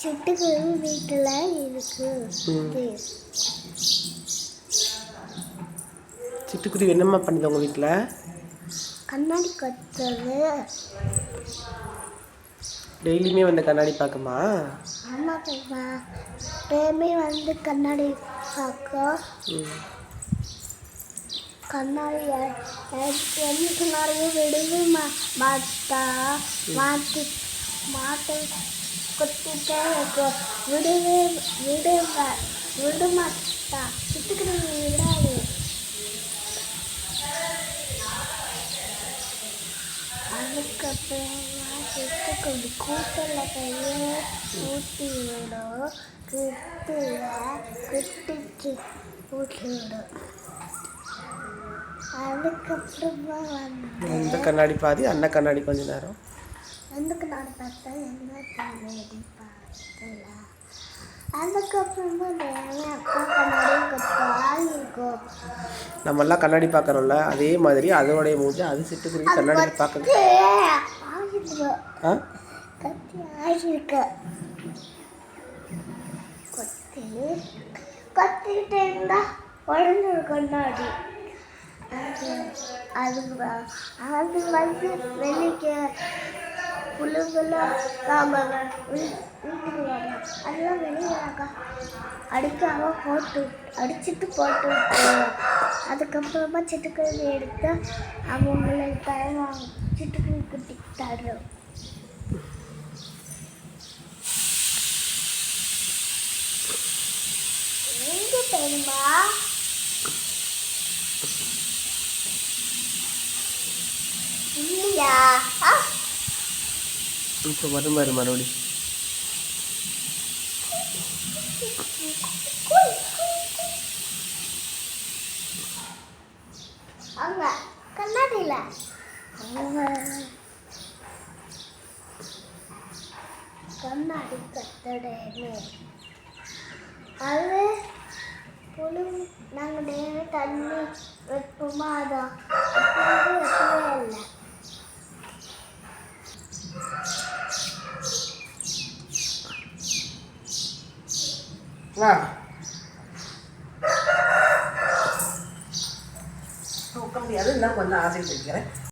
சிட்டுக்குருவி வீட்டில் இருக்கு. சிட்டுக்குருவி என்னம்மா பண்ணுது உங்கள் வீட்டில்? கண்ணாடி கத்துறது. டெய்லியுமே வந்து கண்ணாடி பார்க்குமா? ஆமாப்பா, டெய்லி வந்து கண்ணாடி பார்க்க. கண்ணாடி எந்த கண்ணாடியும் விடவே மாட்டா. மாட்டை கொத்திட்டே இருக்கும். விட மாட்டா. சிட்டுக்குருவி விடாது. அதுக்கப்புறமா சிட்டுக்குருவி கூட்டல கையை ஊட்டி விடும். குட்டிச்சு ஊட்டி விடும். அதுக்கப்புறமா இந்த கண்ணாடி பாதி, அண்ணன் கண்ணாடி கொஞ்ச நேரம். எந்த கண்ணாடி பார்த்தா என்ன கண்ணாடி பார்த்தல. அதுக்கப்புறமா அக்கா கண்ணாடி கொத்தால் இருக்கும். நம்மெல்லாம் கண்ணாடி பார்க்குறோம்ல, அதே மாதிரி அதோடைய மூஞ்சி அது சிட்டுக்குருவி கண்ணாடி பார்க்குது. கத்தி ஆகிருக்கு. கொத்திக்கிட்டே இருந்தா உடனே கண்ணாடி. அது வந்து வெளிக்கு புழுங்கெல்லாம் வீட்டுக்கு வரும். அதெல்லாம் வெளியே அடிச்சுட்டு போட்டு விட்டுருவோம். அதுக்கப்புறமா சிட்டுக்குருவி எடுத்து அவங்களுக்கு தருவாங்க. சிட்டுக்குருவி குட்டிக்கு தரும். எங்க தெரியுமா? இல்லையா? இப்போ வரும்பாரு மறுபடி. அங்க கண்ணாடியில கண்ணாடி கத்தடமே. அது புழு நாங்கள் டெய்லி தண்ணி வைப்போமா, அதான் வைக்கவே இல்லை. தூக்க முடியாது, இன்னும் கொஞ்சம் ஆசை இருக்கிறேன்.